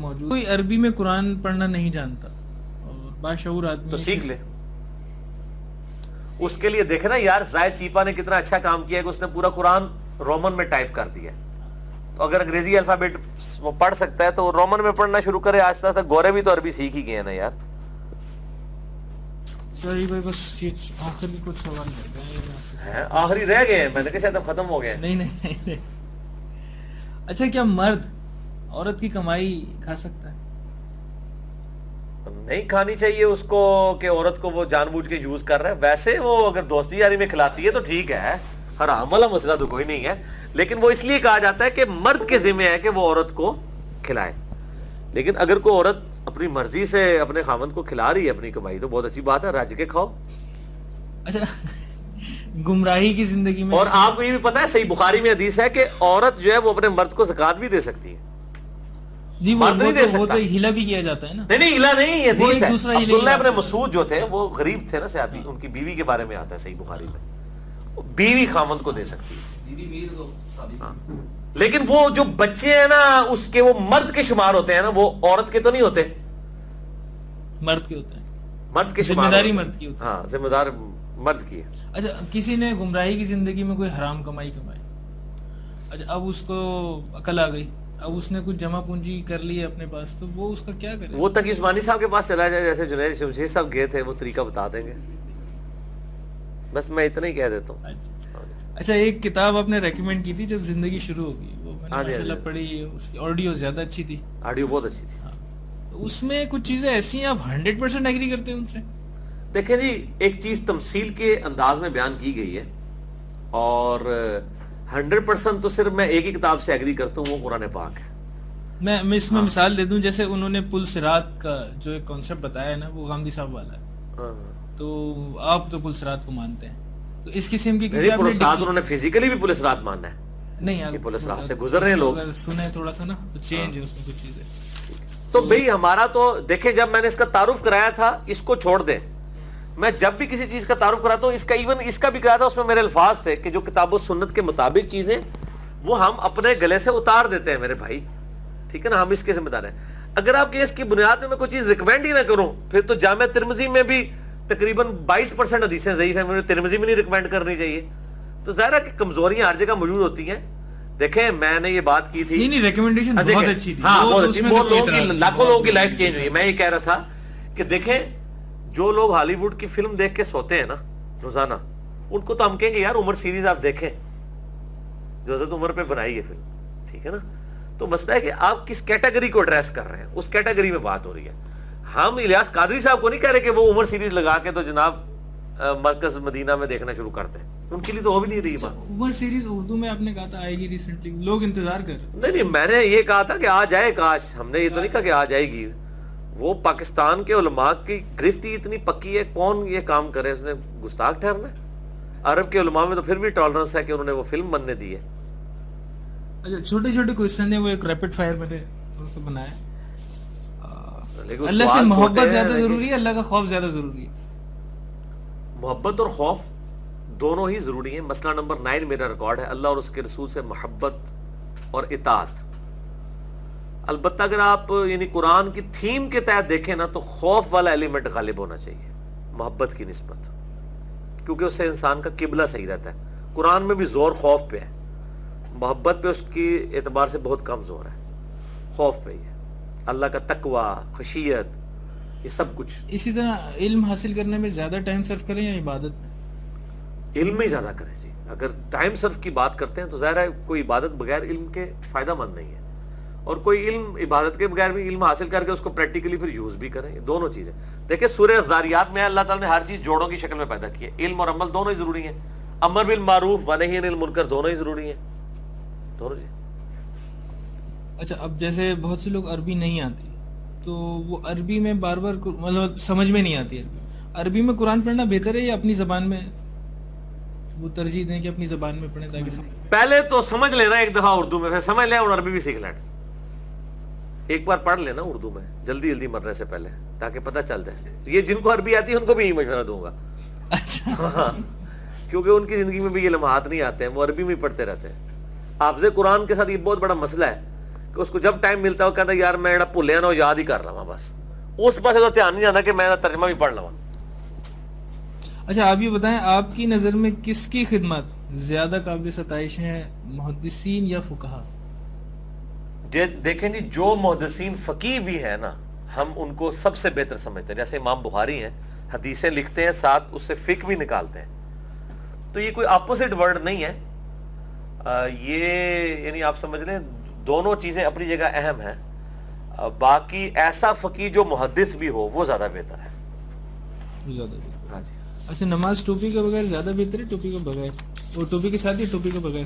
موجود. کوئی عربی میں قرآن پڑھنا نہیں جانتا اور باشعور آدمی تو سیکھ لے. اس کے لیے دیکھے نا یار زاہد چیپا نے کتنا اچھا کام کیا ہے کہ اس نے پورا قرآن رومن میں ٹائپ کر دیا. تو اگر انگریزی الفابیٹ وہ پڑھ سکتا ہے تو رومن میں پڑھنا شروع کرے آہستہ آہستہ. گورے بھی تو عربی سیکھ ہی گئے ہیں نا یار. سوری بھائی بس یہ آخری کچھ سوال ہے. آخری رہ گئے ہیں, میں نے کہا شاید اب ختم ہو گئے. نہیں. اچھا کیا مرد عورت کی کمائی کھا سکتا ہے؟ نہیں کھانی چاہیے اس کو کہ عورت کو وہ جان بوجھ کے یوز کر رہا ہے. ویسے وہ اگر دوستی یاری میں کھلاتی ہے تو ٹھیک ہے, حرام والا مسئلہ تو کوئی نہیں ہے. لیکن وہ اس لیے کہا جاتا ہے کہ مرد کے ذمہ ہے کہ وہ عورت کو کھلائے. لیکن اگر کوئی عورت اپنی مرضی سے اپنے خاوند کو کھلا رہی ہے اپنی کمائی تو بہت اچھی بات ہے, رج کے کھاؤ. اچھا گمراہی کی زندگی میں, اور آپ کو یہ بھی پتا ہے صحیح بخاری میں حدیث ہے کہ عورت جو ہے وہ اپنے مرد کو زکوٰۃ بھی دے سکتی ہے. جی مرد نہیں دے سکتا. ہلا بھی کیا جاتا ہے نا. نہیں ہلا نہیں, یہ حدیث ہے. دوسرا عبداللہ ابن مسعود جو تھے وہ غریب تھے نا صحابی, ان کی بیوی کے بارے میں آتا ہے صحیح بخاری میں, بیوی خاوند کو دے سکتی ہے. لیکن وہ جو بچے ہیں نا اس کے وہ مرد کے شمار ہوتے ہیں نا, وہ عورت کے تو نہیں ہوتے, مرد کے ہوتے ہیں. مرد کے ذمہ شمار داری مرد کی ہوتی ہے. ہاں ذمہ دار مرد کی ہے. اچھا کسی نے گمراہی کی زندگی میں کوئی حرام کمائی, اچھا اب اس کو عقل آ گئی, اب اس نے کچھ جمع پونجی کر لی ہے اپنے پاس, تو وہ اس کا کیا کرے؟ وہ تقی عثمانی صاحب کے پاس چلا جائے, جیسے جنید شمشیر صاحب گئے تھے, وہ طریقہ بتا دیں گے. بس میں اتنا ہی کہہ دیتا ہوں. اچھا ایک کتاب آپ نے ریکمینڈ کی تھی جب زندگی شروع ہوگی, وہ میں نے ماشاءاللہ پڑھی, اس کی آڈیو زیادہ اچھی تھی. آڈیو بہت اچھی تھی. اس میں کچھ چیزیں ایسی ہیں آپ 100% ایگری کرتے ہیں ان سے؟ دیکھیں جی, ایک چیز تمثیل کے انداز میں بیان کی گئی ہے اور 100% تو صرف میں ایک ہی کتاب سے ایگری کرتا ہوں, وہ قرآن پاک ہے. میں اس میں مثال دے دوں, جیسے انہوں نے پل صراط کا جو ایک کانسیپٹ بتایا ہے نا, وہ غامدی صاحب والا ہے. تو آپ تو پل صراط کو مانتے ہیں, تو اس قسم کی پل صراط انہوں نے فزیکلی بھی پل صراط ماننا ہے. نہیں پل صراط سے گزر رہے ہیں لوگ, سنیں تھوڑا سا نا, تو چینج ہے اس میں کچھ چیزیں. تو بھئی ہمارا تو دیکھیں, جب میں نے اس کا تعارف کرایا تھا, اس کو چھوڑ دیں, میں جب بھی کسی چیز کا تعارف کراتا ہوں, اس کا ایون اس کا بھی کرایا تھا, اس میں میرے الفاظ تھے کہ جو کتاب و سنت کے مطابق چیزیں وہ ہم اپنے گلے سے اتار دیتے ہیں میرے بھائی, ٹھیک ہے نا, ہم اس کے ذمہ دار ہیں. اگر آپ کے اس کی بنیاد میں کوئی چیز ریکمینڈ ہی نہ کروں, پھر تو جامع ترمذی میں بھی تقریباً 22% حدیثیں ضعیف ہیں, مجھے ترمذی میں نہیں ریکمینڈ کرنی چاہیے. تو ظاہر ہے کہ کمزوریاں ہر جگہ موجود ہوتی ہیں. دیکھیں میں نے یہ بات کی تھی, نہیں ریکمینڈیشن بہت اچھی تھی, ہاں بہت اچھی, بہت لوگوں کی, لاکھوں لوگوں کی لائف چینج ہوئی. میں یہ کہہ رہا تھا کہ دیکھیں جو لوگ ہالی ووڈ کی فلم دیکھ کے سوتے ہیں نا روزانہ, ان کو تو ہم کہیں گے یار عمر سیریز آپ دیکھیں جو حضرت عمر پہ بنائی ہے فلم, ٹھیک ہے نا. تو مسئلہ ہے کہ آپ کس کیٹیگری کو ایڈریس کر رہے ہیں, اس کیٹیگری میں بات ہو رہی ہے. ہم الیاس قادری صاحب کو نہیں کہہ رہے کہ وہ عمر سیریز لگا کے تو جناب مرکز مدینہ میں دیکھنا شروع کرتے ہیں, ان کے لیے تو ہو بھی نہیں رہی بات. عمر سیریز اردو میں آپ نے کہا تھا آئے گی ریسنٹلی, لوگ انتظار کر رہے ہیں. نہیں میں نے یہ کہا تھا کہ آ جائے کاش, ہم نے یہ تو نہیں کہا کہ آ جائے گی. وہ پاکستان کے علماء کی گرفت ہی اتنی پکی ہے, کون یہ کام کرے, اس نے گستاخ ٹھہرنا ہے. عرب کے علماء میں تو پھر بھی ٹالرنس ہے کہ انہوں نے وہ فلم بننے دی ہے. اچھا چھوٹے چھوٹے کوشچن ہیں, وہ ایک ریپڈ فائر میں نے ان سے بنایا. اللہ سے محبت زیادہ ضروری ہے, اللہ کا خوف زیادہ ضروری ہے؟ محبت اور خوف دونوں ہی ضروری ہیں. مسئلہ نمبر 9 میرا ریکارڈ ہے, اللہ اور اس کے رسول سے محبت اور اطاعت. البتہ اگر آپ یعنی قرآن کی تھیم کے تحت دیکھیں نا, تو خوف والا ایلیمنٹ غالب ہونا چاہیے محبت کی نسبت, کیونکہ اس سے انسان کا قبلہ صحیح رہتا ہے. قرآن میں بھی زور خوف پہ ہے, محبت پہ اس کی اعتبار سے بہت کم زور ہے, خوف پہ ہی ہے. اللہ کا تقوی, خشیت, یہ سب کچھ. اسی طرح علم حاصل کرنے میں زیادہ ٹائم صرف کریں یا عبادت میں؟ علم میں زیادہ کریں جی. اگر ٹائم صرف کی بات کرتے ہیں تو ظاہر ہے کوئی عبادت بغیر علم کے فائدہ مند نہیں ہے, اور کوئی علم عبادت کے بغیر بھی علم حاصل کر کے اس کو پریکٹیکلی پھر یوز بھی کریں. یہ دونوں چیزیں دیکھیں سورہ الذاریات میں اللہ تعالیٰ نے ہر چیز جوڑوں کی شکل میں پیدا کی ہے. علم اور عمل دونوں ہی ضروری ہیں, امر بالمعروف و نہی عن المنکر دونوں ہی ضروری ہیں, دونوں جی. اچھا اب جیسے بہت سے لوگ عربی نہیں آتی, تو وہ عربی میں بار بار مطلب سمجھ میں نہیں آتی, عربی میں قرآن پڑھنا بہتر ہے یا اپنی زبان میں وہ ترجیح دیں کہ اپنی زبان میں پڑھیں تاکہ پہلے تو سمجھ لینا ایک دفعہ اردو میں, پھر سمجھ لیں اور عربی بھی سیکھ لینا. ایک بار پڑھ لینا اردو میں جلدی جلدی مرنے سے پہلے, تاکہ پتہ چل جائے. یہ جن کو عربی آتی ہے ان کو بھی یہی مشورہ دوں گا. اچھا کیونکہ ان کی زندگی میں بھی یہ لمحات نہیں آتے ہیں, وہ عربی میں پڑھتے رہتے ہیں. حافظ قرآن کے ساتھ یہ بہت بڑا مسئلہ ہے کہ اس کو جب ٹائم ملتا ہے وہ کہتا ہے یار میں جڑا بھولیا نا وہ یاد ہی کر لواں بس، اس پاسے تو دھیان نہیں جاتا کہ میں ترجمہ بھی پڑھ لواں۔ اچھا آپ یہ بتائیں، آپ کی نظر میں کس کی خدمات زیادہ قابل ستائش ہیں، محدثین یا فقہا؟ دیکھیں جی، جو محدثین فقیہ بھی ہیں نا ہم ان کو سب سے بہتر سمجھتے ہیں، جیسے امام بخاری ہیں حدیثیں لکھتے ہیں ساتھ اس سے فقہ بھی نکالتے ہیں، تو یہ کوئی اپوزٹ ورڈ نہیں ہے، یہ یعنی آپ سمجھ لیں دونوں چیزیں اپنی جگہ اہم ہیں، باقی ایسا فقیہ جو محدث بھی ہو وہ زیادہ بہتر ہے۔ زیادہ بہتر۔ ہاں جی، اچھا نماز ٹوپی کے بغیر زیادہ بہتر ہے ٹوپی کے بغیر؟ وہ ٹوپی کے ساتھ ہی ٹوپی کے بغیر؟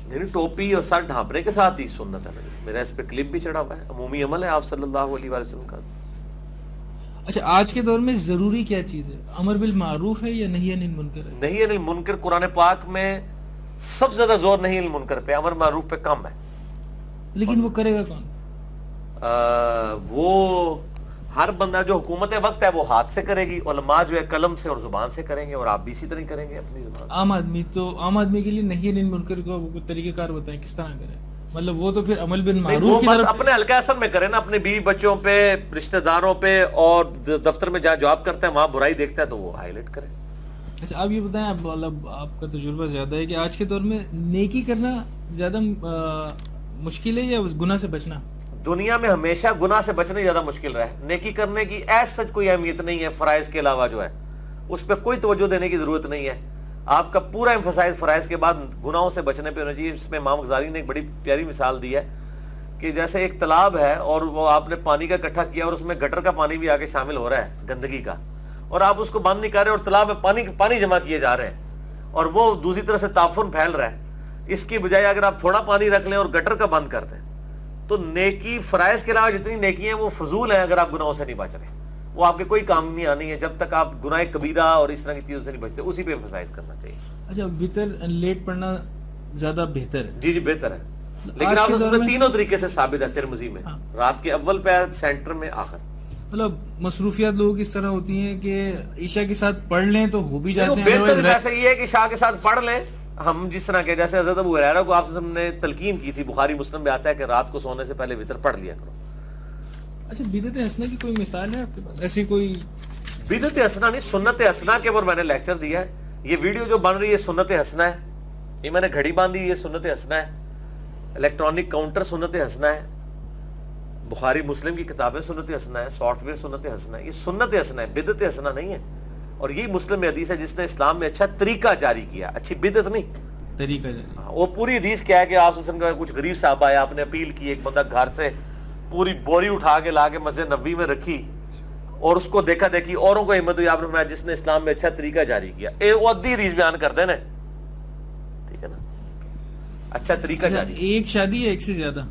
یعنی ٹوپی اور سر ڈھانپنے کے ساتھ ہی سنت ہے، میرا اس پہ کلپ بھی چڑھا ہوا ہے، عمومی عمل ہے آپ صلی اللہ علیہ وآلہ وسلم کا۔ اچھا آج کے دور میں ضروری کیا چیز ہے؟ امر بالمعروف ہے یا نہی عن المنکر ہے؟ نہیں انل منکر قرآن پاک میں سب سے زیادہ زور نہیں المنکر پہ، امر معروف پہ کم ہے۔ لیکن وہ کرے گا کون؟ وہ ہر بندہ جو حکومت وقت ہے وہ ہاتھ سے کرے گی، علماء جو ہے قلم سے اور زبان سے کریں گے، اور آپ بھی اسی طرح کریں گے اپنی زبان سے۔ عام آدمی تو عام آدمی کے لیے نہی عن المنکر کو طریقہ کار بتائیں کس طرح کرے؟ مطلب وہ تو پھر عمل نہیں، وہ بالمعروف کی بس طرف اپنے حلقہ اثر میں کرے نا، اپنے بیوی بچوں پہ، رشتہ داروں پہ، اور دفتر میں جہاں جاب کرتا ہے وہاں برائی دیکھتا ہے تو وہ ہائی لائٹ کرے۔ اچھا آپ یہ بتائیں، آپ مطلب آپ کا تجربہ زیادہ ہے کہ آج کے دور میں نیکی کرنا زیادہ مشکل ہے یا گناہ سے بچنا؟ دنیا میں ہمیشہ گناہ سے بچنا زیادہ مشکل رہا ہے، نیکی کرنے کی ایس سچ کوئی اہمیت نہیں ہے فرائض کے علاوہ، جو ہے اس پہ کوئی توجہ دینے کی ضرورت نہیں ہے، آپ کا پورا ایمفسائز فرائض کے بعد گناہوں سے بچنے پہ ہونا چاہیے۔ اس میں امام غزالی نے ایک بڑی پیاری مثال دی ہے کہ جیسے ایک تالاب ہے اور وہ آپ نے پانی کا اکٹھا کیا اور اس میں گٹر کا پانی بھی آگے شامل ہو رہا ہے گندگی کا، اور آپ اس کو بند نہیں کر رہے اور تالاب میں پانی جمع کیے جا رہے ہیں اور وہ دوسری طرف سے تعفن پھیل رہا ہے، اس کی بجائے اگر آپ تھوڑا پانی رکھ لیں اور گٹر کا بند کر دیں تو نیکی فرائض کے علاوہ جتنی نیکی ہیں وہ فضول ہیں اگر آپ گناہوں سے نہیں بچ رہے، وہ آپ کے کوئی کام نہیں آنی ہے جب تک آپ گناہ کبیرہ اور اس طرح کی چیزوں سے نہیں بچتے، اسی پہ ایمفسائز کرنا چاہیے۔ اچھا وطر لیٹ پڑھنا زیادہ بہتر ہے؟ جی بہتر ہے، لیکن آپ اس میں تینوں طریقے سے ثابت ہے ترمذی میں، رات کے اول پہ سینٹر میں آخر۔ مطلب مصروفیات لوگوں کی اس طرح ہوتی ہیں کہ عشاء کے ساتھ پڑھ لیں تو ہو بھی جاتے ہیں، بہتر ویسے یہ ہے کہ عشاء کے ساتھ پڑھ لیں، ہم جس طرح کہ جیسے حضرت ابو ہریرہ کو آپ نے تلقین کی تھی، بخاری مسلم میں آتا ہے کہ رات کو سونے سے پہلے وطر پڑھ لیا کرو۔ اچھا بدعت حسنہ کی کوئی مثال ہے آپ کے پاس ایسی کوئی؟ بدعت حسنہ نہیں، سنت حسنہ کے اوپر میں نے لیکچر دیا ہے، یہ ویڈیو جو بن رہی ہے سنت حسنہ ہے، یہ میں نے گھڑی باندھی یہ سنت حسنہ ہے، الیکٹرانک کاؤنٹر سنت حسنہ ہے، بخاری مسلم کی کتابیں سنت حسنہ ہے، سافٹ ویئر سنت حسنہ ہے، یہ سنت حسنہ ہے، بدعت حسنہ نہیں ہے، اور یہی مسلم میں حدیث ہے جس نے اسلام میں اچھا طریقہ جاری کیا، اچھی بدعت نہیں، طریقہ جاری۔ وہ پوری حدیث کیا ہے کہ آپ صلی اللہ علیہ وسلم کا کچھ غریب صاحب آیا، آپ نے اپیل کی، ایک بندہ گھر سے پوری بوری اٹھا کے لا کے مسجد نبوی میں رکھی اور اس کو دیکھا دیکھی اوروں کو ہمت ہوئی، آپ نے فرمایا جس نے اسلام میں اچھا طریقہ جاری کیا، وہ ادھی حدیث بیان کرتے ہیں نا، ٹھیک ہے نا، اچھا طریقہ جاری، ایک شادی ہے ایک سے زیادہ؟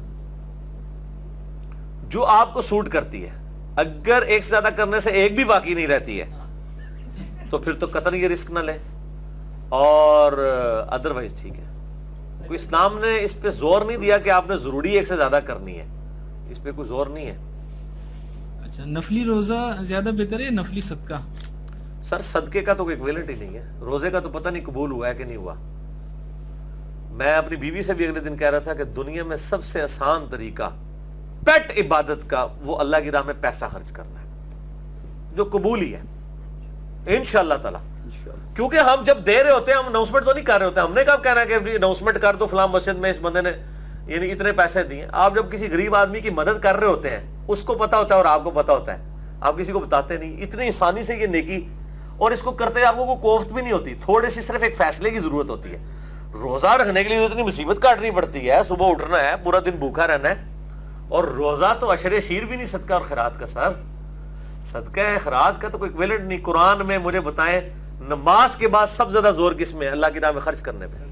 جو آپ کو سوٹ کرتی ہے، اگر ایک سے زیادہ کرنے سے ایک بھی باقی نہیں رہتی ہے تو پھر تو قطعاً یہ رسک نہ لے، اور ادروائز ٹھیک ہے، کوئی اسلام نے اس پہ زور نہیں دیا کہ آپ نے ضروری ایک سے زیادہ کرنی ہے، اس پہ کوئی زور نہیں ہے۔ اچھا نفلی روزہ زیادہ بہتر ہے یا نفلی صدقہ؟ سر صدقے کا تو کوئی ایکویلنٹ ہی نہیں ہے، روزے کا تو پتہ نہیں قبول ہوا ہے کہ نہیں ہوا۔ میں اپنی بیوی سے بھی اگلے دن کہہ رہا تھا کہ دنیا میں سب سے آسان طریقہ پیٹ عبادت کا وہ اللہ کی راہ میں پیسہ خرچ کرنا ہے، جو قبول ہی ہے انشاءاللہ تعالی، کیونکہ ہم جب دے رہے ہوتے ہیں ہم اناؤنسمنٹ تو نہیں کر رہے ہوتے، ہم نے کب کہنا ہے کہ اناؤنسمنٹ کر دو فلاں مسجد میں اس بندے نے یعنی اتنے پیسے دیے، آپ جب کسی غریب آدمی کی مدد کر رہے ہوتے ہیں اس کو پتا ہوتا ہے اور آپ کو پتا ہوتا ہے، آپ کسی کو بتاتے نہیں، اتنی آسانی سے یہ نیکی، اور اس کو کرتے آپ کو کوئی کوفت بھی نہیں ہوتی، تھوڑی سی صرف ایک فیصلے کی ضرورت ہوتی ہے۔ روزہ رکھنے کے لیے اتنی مصیبت کاٹنی پڑتی ہے، صبح اٹھنا ہے، پورا دن بھوکا رہنا ہے، اور روزہ تو عشر شیر بھی نہیں صدقہ اور خیرات کا، سر صدقہ خیرات کا تو کوئی ایکویلنٹ نہیں۔ قرآن میں مجھے بتائیں نماز کے بعد سب زیادہ زور کس میں؟ اللہ کی راہ میں خرچ کرنے پہ،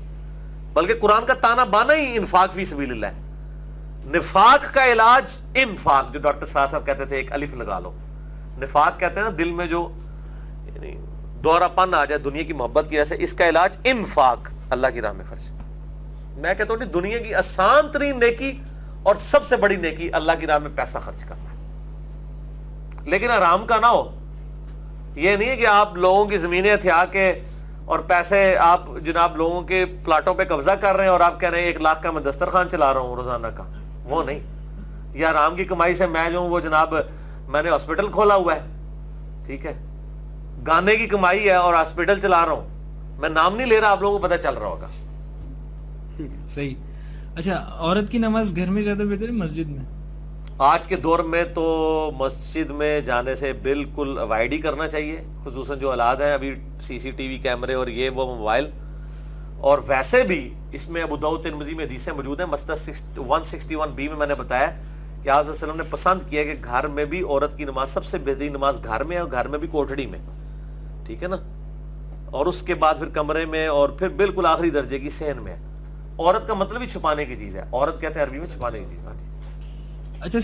بلکہ قرآن کا تانا بانا ہی انفاق فی سبیل اللہ ہے۔ نفاق کا علاج انفاق، جو ڈاکٹر صاحب کہتے تھے ایک الف لگا لو، نفاق کہتے ہیں نا دل میں جو یعنی دورہ پن آ جائے دنیا کی محبت کی وجہ سے، اس کا علاج انفاق، اللہ کی راہ میں خرچ۔ میں کہتا ہوں دنیا کی آسان ترین نیکی اور سب سے بڑی نیکی اللہ کی راہ میں پیسہ خرچ کرنا ہے، لیکن آرام کا نہ ہو۔ یہ نہیں ہے کہ آپ لوگوں کی زمینیں ہتھیا کے اور پیسے آپ جناب لوگوں کے پلاٹوں پہ قبضہ کر رہے ہیں اور آپ کہہ رہے ہیں 1 لاکھ کا میں دسترخوان چلا رہا ہوں روزانہ کا، وہ نہیں. یا حرام کی کمائی سے میں جو ہوں وہ جناب میں نے ہاسپٹل کھولا ہوا ہے, ٹھیک ہے, گانے کی کمائی ہے اور ہاسپٹل چلا رہا ہوں, میں نام نہیں لے رہا, آپ لوگوں کو پتہ چل رہا ہوگا. صحیح. اچھا, عورت کی نماز گھر میں زیادہ بہتر ہے مسجد میں؟ آج کے دور میں تو مسجد میں جانے سے بالکل اوائڈ ہی کرنا چاہیے, خصوصاً جو حالات ہیں ابھی سی سی ٹی وی کیمرے اور یہ وہ موبائل. اور ویسے بھی اس میں ابو داؤد ترمذی میں حدیثیں موجود ہیں. مسند 161b میں نے بتایا کہ آپ صلی اللہ علیہ وسلم نے پسند کیا کہ گھر میں بھی عورت کی نماز سب سے بہترین نماز گھر میں ہے, اور گھر میں بھی کوٹھڑی میں, ٹھیک ہے نا, اور اس کے بعد پھر کمرے میں, اور پھر بالکل آخری درجے کی صحن میں. عورت کا مطلب ہی چھپانے کی چیز ہے, عورت کہتے ہیں عربی میں چھپانے کی چیز.